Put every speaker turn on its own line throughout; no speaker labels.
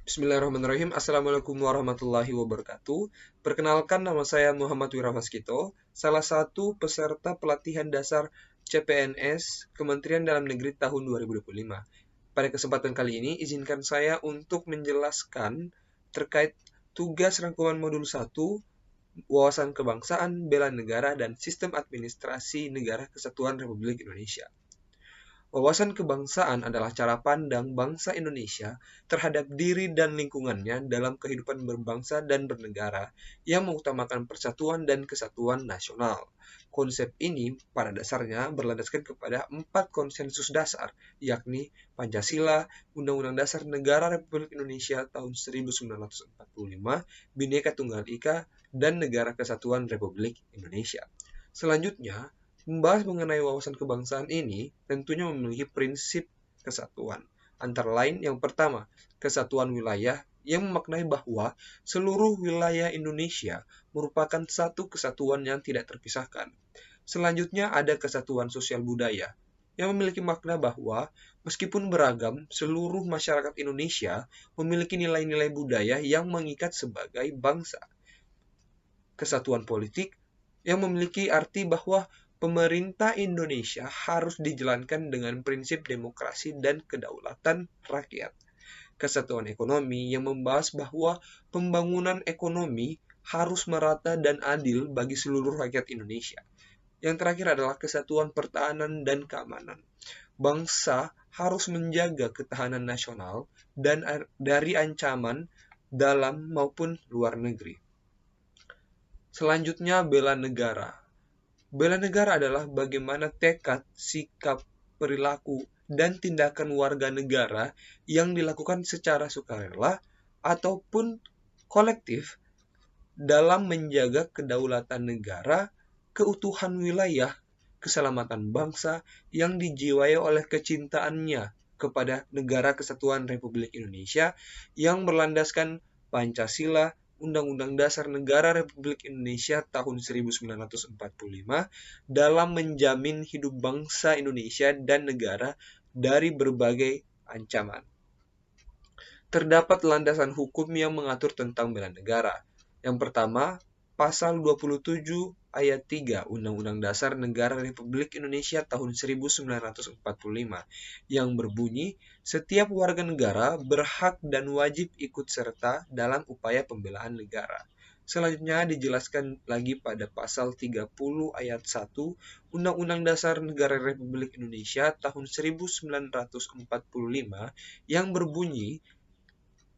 Bismillahirrahmanirrahim. Assalamualaikum warahmatullahi wabarakatuh. Perkenalkan, nama saya Muhammad Wirawaskito, salah satu peserta pelatihan dasar CPNS Kementerian Dalam Negeri tahun 2025. Pada kesempatan kali ini, izinkan saya untuk menjelaskan terkait tugas rangkuman modul 1, wawasan kebangsaan, bela negara, dan sistem administrasi negara kesatuan Republik Indonesia. Wawasan kebangsaan adalah cara pandang bangsa Indonesia terhadap diri dan lingkungannya dalam kehidupan berbangsa dan bernegara yang mengutamakan persatuan dan kesatuan nasional. Konsep ini pada dasarnya berlandaskan kepada 4 konsensus dasar, yakni Pancasila, Undang-Undang Dasar Negara Republik Indonesia tahun 1945, Bhinneka Tunggal Ika, dan Negara Kesatuan Republik Indonesia. Selanjutnya, membahas mengenai wawasan kebangsaan ini tentunya memiliki prinsip kesatuan. Antara lain, yang pertama, kesatuan wilayah yang memaknai bahwa seluruh wilayah Indonesia merupakan satu kesatuan yang tidak terpisahkan. Selanjutnya ada kesatuan sosial budaya yang memiliki makna bahwa meskipun beragam, seluruh masyarakat Indonesia memiliki nilai-nilai budaya yang mengikat sebagai bangsa. Kesatuan politik yang memiliki arti bahwa pemerintah Indonesia harus dijalankan dengan prinsip demokrasi dan kedaulatan rakyat. Kesatuan ekonomi yang membahas bahwa pembangunan ekonomi harus merata dan adil bagi seluruh rakyat Indonesia. Yang terakhir adalah kesatuan pertahanan dan keamanan. Bangsa harus menjaga ketahanan nasional dan dari ancaman dalam maupun luar negeri. Selanjutnya, bela negara. Bela negara adalah bagaimana tekad, sikap, perilaku, dan tindakan warga negara yang dilakukan secara sukarela ataupun kolektif dalam menjaga kedaulatan negara, keutuhan wilayah, keselamatan bangsa yang dijiwai oleh kecintaannya kepada Negara Kesatuan Republik Indonesia yang berlandaskan Pancasila, Undang-Undang Dasar Negara Republik Indonesia tahun 1945 dalam menjamin hidup bangsa Indonesia dan negara dari berbagai ancaman. Terdapat landasan hukum yang mengatur tentang bela negara. Yang pertama, Pasal 27 ayat 3 Undang-Undang Dasar Negara Republik Indonesia tahun 1945 yang berbunyi, setiap warga negara berhak dan wajib ikut serta dalam upaya pembelaan negara. Selanjutnya dijelaskan lagi pada pasal 30 ayat 1 Undang-Undang Dasar Negara Republik Indonesia tahun 1945 yang berbunyi,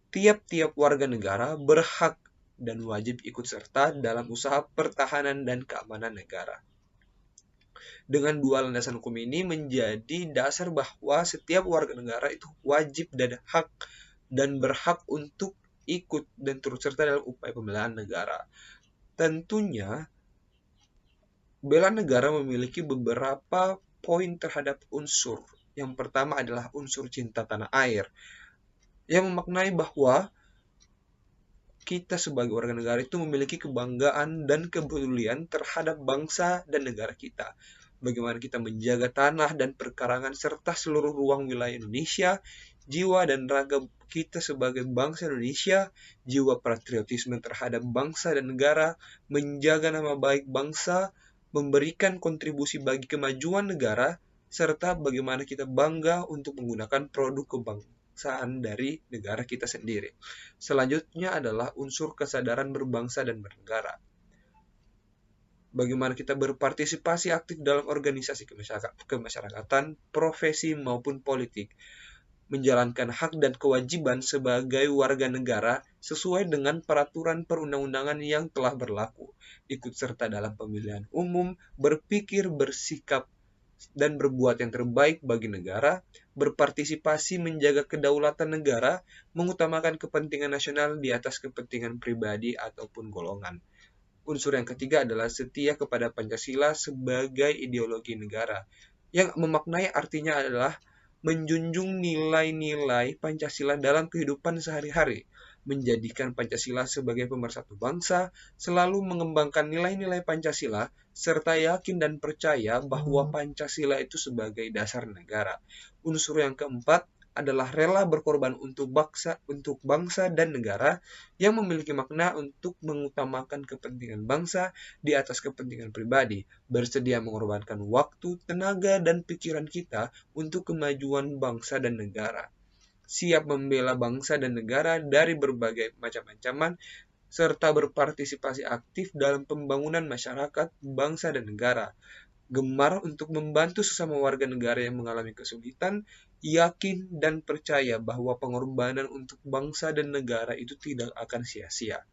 tiap-tiap warga negara berhak dan wajib ikut serta dalam usaha pertahanan dan keamanan negara. Dengan dua landasan hukum ini menjadi dasar bahwa setiap warga negara itu wajib dan hak dan berhak untuk ikut dan turut serta dalam upaya pembelaan negara. Tentunya, bela negara memiliki beberapa poin terhadap unsur. Yang pertama adalah unsur cinta tanah air, yang memaknai bahwa kita sebagai warga negara itu memiliki kebanggaan dan kepedulian terhadap bangsa dan negara kita. Bagaimana kita menjaga tanah dan perkarangan serta seluruh ruang wilayah Indonesia, jiwa dan raga kita sebagai bangsa Indonesia, jiwa patriotisme terhadap bangsa dan negara, menjaga nama baik bangsa, memberikan kontribusi bagi kemajuan negara, serta bagaimana kita bangga untuk menggunakan produk kebangsaan dari negara kita sendiri. Selanjutnya adalah unsur kesadaran berbangsa dan bernegara. Bagaimana kita berpartisipasi aktif dalam organisasi kemasyarakatan, profesi maupun politik, menjalankan hak dan kewajiban sebagai warga negara sesuai dengan peraturan perundang-undangan yang telah berlaku, ikut serta dalam pemilihan umum, berpikir, bersikap, dan berbuat yang terbaik bagi negara, berpartisipasi menjaga kedaulatan negara, mengutamakan kepentingan nasional di atas kepentingan pribadi ataupun golongan. Unsur yang ketiga adalah setia kepada Pancasila sebagai ideologi negara, yang memaknai artinya adalah menjunjung nilai-nilai Pancasila dalam kehidupan sehari-hari, menjadikan Pancasila sebagai pemersatu bangsa, selalu mengembangkan nilai-nilai Pancasila, serta yakin dan percaya bahwa Pancasila itu sebagai dasar negara. Unsur yang keempat adalah rela berkorban untuk bangsa dan negara, yang memiliki makna untuk mengutamakan kepentingan bangsa di atas kepentingan pribadi, bersedia mengorbankan waktu, tenaga, dan pikiran kita untuk kemajuan bangsa dan negara, siap membela bangsa dan negara dari berbagai macam ancaman, serta berpartisipasi aktif dalam pembangunan masyarakat, bangsa, dan negara, gemar untuk membantu sesama warga negara yang mengalami kesulitan, yakin dan percaya bahwa pengorbanan untuk bangsa dan negara itu tidak akan sia-sia.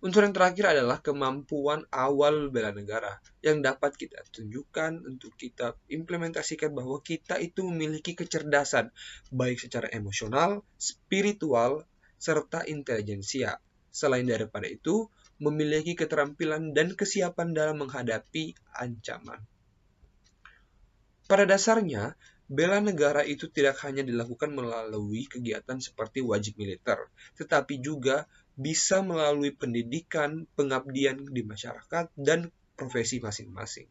Unsur yang terakhir adalah kemampuan awal bela negara yang dapat kita tunjukkan untuk kita implementasikan bahwa kita itu memiliki kecerdasan baik secara emosional, spiritual, serta intelijensia. Selain daripada itu, memiliki keterampilan dan kesiapan dalam menghadapi ancaman. Pada dasarnya, bela negara itu tidak hanya dilakukan melalui kegiatan seperti wajib militer, tetapi juga bisa melalui pendidikan, pengabdian di masyarakat, dan profesi masing-masing.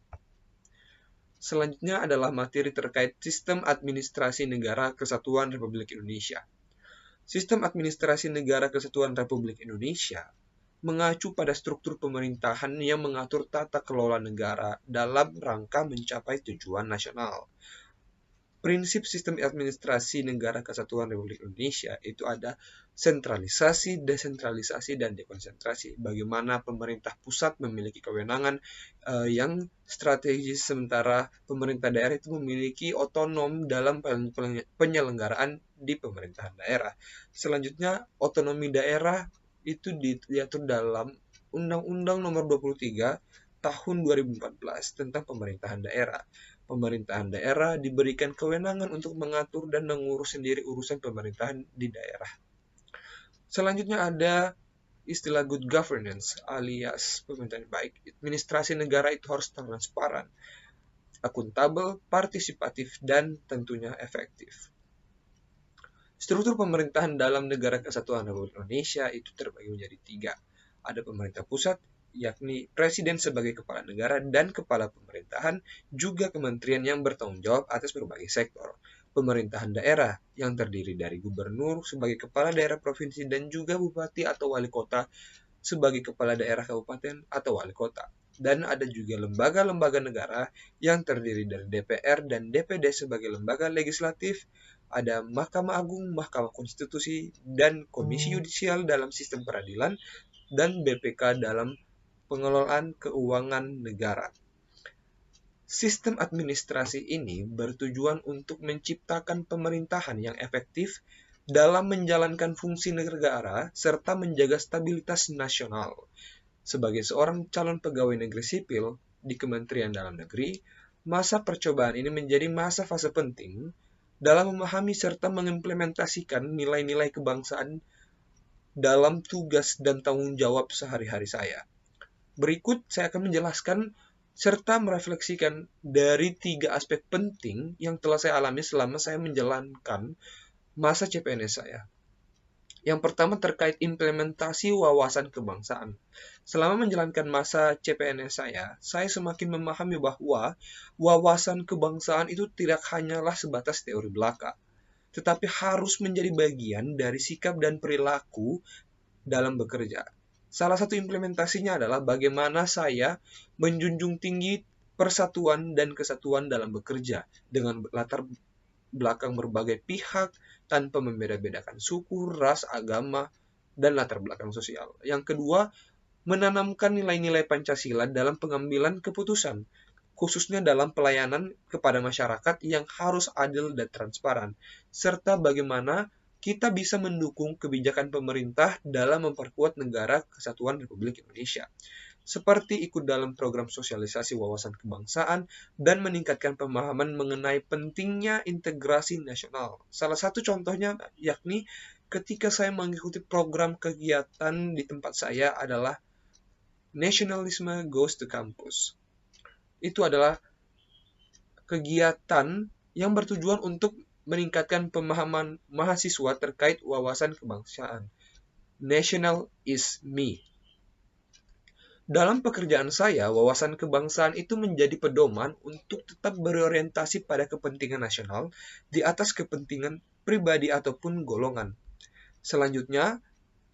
Selanjutnya adalah materi terkait Sistem Administrasi Negara Kesatuan Republik Indonesia. Sistem Administrasi Negara Kesatuan Republik Indonesia mengacu pada struktur pemerintahan yang mengatur tata kelola negara dalam rangka mencapai tujuan nasional. Prinsip sistem administrasi negara kesatuan Republik Indonesia itu ada sentralisasi, desentralisasi, dan dekonsentrasi. Bagaimana pemerintah pusat memiliki kewenangan yang strategis, sementara pemerintah daerah itu memiliki otonom dalam penyelenggaraan di pemerintahan daerah. Selanjutnya, otonomi daerah itu diatur dalam Undang-Undang Nomor 23 Tahun 2014 tentang pemerintahan daerah. Pemerintahan daerah diberikan kewenangan untuk mengatur dan mengurus sendiri urusan pemerintahan di daerah. Selanjutnya ada istilah good governance alias pemerintahan baik. Administrasi negara itu harus transparan, akuntabel, partisipatif, dan tentunya efektif. Struktur pemerintahan dalam negara kesatuan Republik Indonesia itu terbagi menjadi 3. Ada pemerintah pusat, yakni presiden sebagai kepala negara dan kepala pemerintahan, juga kementerian yang bertanggung jawab atas berbagai sektor. Pemerintahan daerah yang terdiri dari gubernur sebagai kepala daerah provinsi dan juga bupati atau wali kota sebagai kepala daerah kabupaten atau wali kota. Dan ada juga lembaga-lembaga negara yang terdiri dari DPR dan DPD sebagai lembaga legislatif, ada Mahkamah Agung, Mahkamah Konstitusi, dan Komisi Yudisial dalam sistem peradilan, dan BPK dalam pengelolaan keuangan negara. Sistem administrasi ini bertujuan untuk menciptakan pemerintahan yang efektif dalam menjalankan fungsi negara serta menjaga stabilitas nasional. Sebagai seorang calon pegawai negeri sipil di Kementerian Dalam Negeri, masa percobaan ini menjadi masa fase penting dalam memahami serta mengimplementasikan nilai-nilai kebangsaan dalam tugas dan tanggung jawab sehari-hari saya. Berikut saya akan menjelaskan serta merefleksikan dari 3 aspek penting yang telah saya alami selama saya menjalankan masa CPNS saya. Yang pertama terkait implementasi wawasan kebangsaan. Selama menjalankan masa CPNS saya semakin memahami bahwa wawasan kebangsaan itu tidak hanyalah sebatas teori belaka, tetapi harus menjadi bagian dari sikap dan perilaku dalam bekerja. Salah satu implementasinya adalah bagaimana saya menjunjung tinggi persatuan dan kesatuan dalam bekerja dengan latar belakang berbagai pihak tanpa membeda-bedakan suku, ras, agama, dan latar belakang sosial. Yang kedua, menanamkan nilai-nilai Pancasila dalam pengambilan keputusan, khususnya dalam pelayanan kepada masyarakat yang harus adil dan transparan, serta bagaimana kita bisa mendukung kebijakan pemerintah dalam memperkuat negara kesatuan Republik Indonesia, seperti ikut dalam program sosialisasi wawasan kebangsaan dan meningkatkan pemahaman mengenai pentingnya integrasi nasional. Salah satu contohnya yakni ketika saya mengikuti program kegiatan di tempat saya adalah Nationalism Goes to Campus. Itu adalah kegiatan yang bertujuan untuk meningkatkan pemahaman mahasiswa terkait wawasan kebangsaan. National is me. Dalam pekerjaan saya, wawasan kebangsaan itu menjadi pedoman untuk tetap berorientasi pada kepentingan nasional di atas kepentingan pribadi ataupun golongan. Selanjutnya,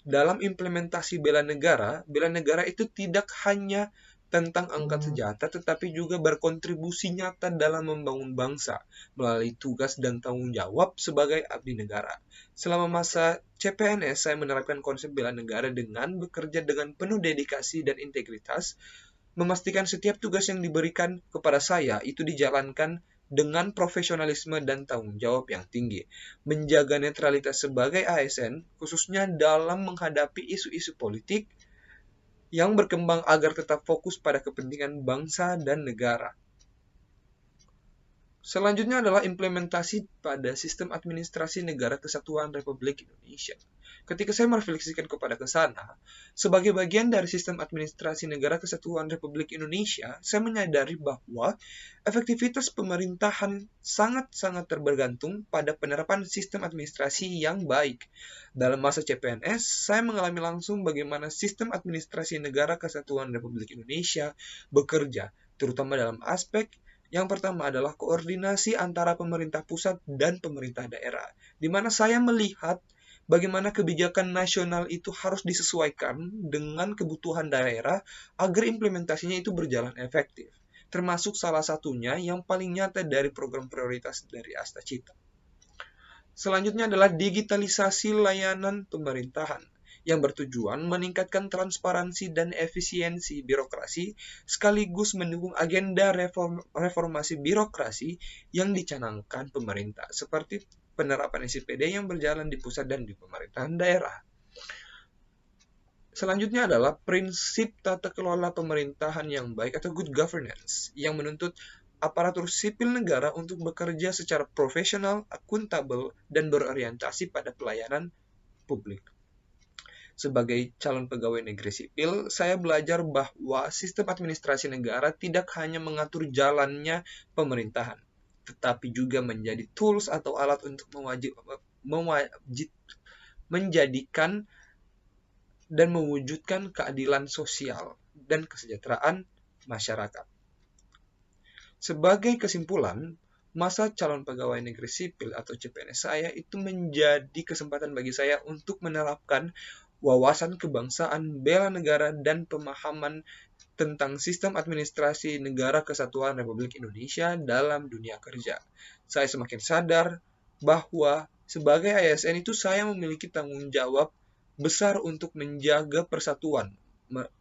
dalam implementasi bela negara itu tidak hanya tentang angkat senjata, tetapi juga berkontribusi nyata dalam membangun bangsa melalui tugas dan tanggung jawab sebagai abdi negara. Selama masa CPNS, saya menerapkan konsep bela negara dengan bekerja dengan penuh dedikasi dan integritas, memastikan setiap tugas yang diberikan kepada saya itu dijalankan dengan profesionalisme dan tanggung jawab yang tinggi, menjaga netralitas sebagai ASN, khususnya dalam menghadapi isu-isu politik yang berkembang agar tetap fokus pada kepentingan bangsa dan negara. Selanjutnya adalah implementasi pada sistem administrasi Negara Kesatuan Republik Indonesia. Ketika saya merefleksikan kepada ke sana, sebagai bagian dari sistem administrasi Negara Kesatuan Republik Indonesia, saya menyadari bahwa efektivitas pemerintahan sangat-sangat tergantung pada penerapan sistem administrasi yang baik. Dalam masa CPNS, saya mengalami langsung bagaimana sistem administrasi Negara Kesatuan Republik Indonesia bekerja, terutama dalam aspek yang pertama adalah koordinasi antara pemerintah pusat dan pemerintah daerah, di mana saya melihat bagaimana kebijakan nasional itu harus disesuaikan dengan kebutuhan daerah agar implementasinya itu berjalan efektif. Termasuk salah satunya yang paling nyata dari program prioritas dari Astacita. Selanjutnya adalah digitalisasi layanan pemerintahan yang bertujuan meningkatkan transparansi dan efisiensi birokrasi sekaligus mendukung agenda reformasi birokrasi yang dicanangkan pemerintah seperti penerapan SIPD yang berjalan di pusat dan di pemerintahan daerah. Selanjutnya adalah prinsip tata kelola pemerintahan yang baik atau good governance yang menuntut aparatur sipil negara untuk bekerja secara profesional, akuntabel, dan berorientasi pada pelayanan publik. Sebagai calon pegawai negeri sipil, saya belajar bahwa sistem administrasi negara tidak hanya mengatur jalannya pemerintahan, tetapi juga menjadi tools atau alat untuk menjadikan dan mewujudkan keadilan sosial dan kesejahteraan masyarakat. Sebagai kesimpulan, masa calon pegawai negeri sipil atau CPNS saya itu menjadi kesempatan bagi saya untuk menerapkan wawasan kebangsaan, bela negara, dan pemahaman tentang sistem administrasi Negara Kesatuan Republik Indonesia dalam dunia kerja. Saya semakin sadar bahwa sebagai ASN itu saya memiliki tanggung jawab besar untuk menjaga persatuan,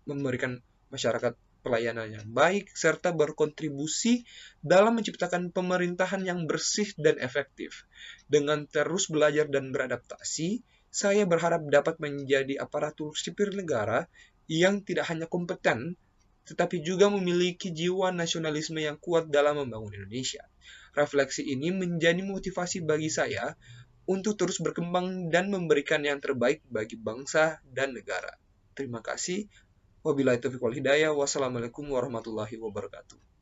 memberikan masyarakat pelayanan yang baik, serta berkontribusi dalam menciptakan pemerintahan yang bersih dan efektif. Dengan terus belajar dan beradaptasi, saya berharap dapat menjadi aparatur sipil negara yang tidak hanya kompeten, tetapi juga memiliki jiwa nasionalisme yang kuat dalam membangun Indonesia. Refleksi ini menjadi motivasi bagi saya untuk terus berkembang dan memberikan yang terbaik bagi bangsa dan negara. Terima kasih. Wabillahi taufiq wal hidayah. Wassalamualaikum warahmatullahi wabarakatuh.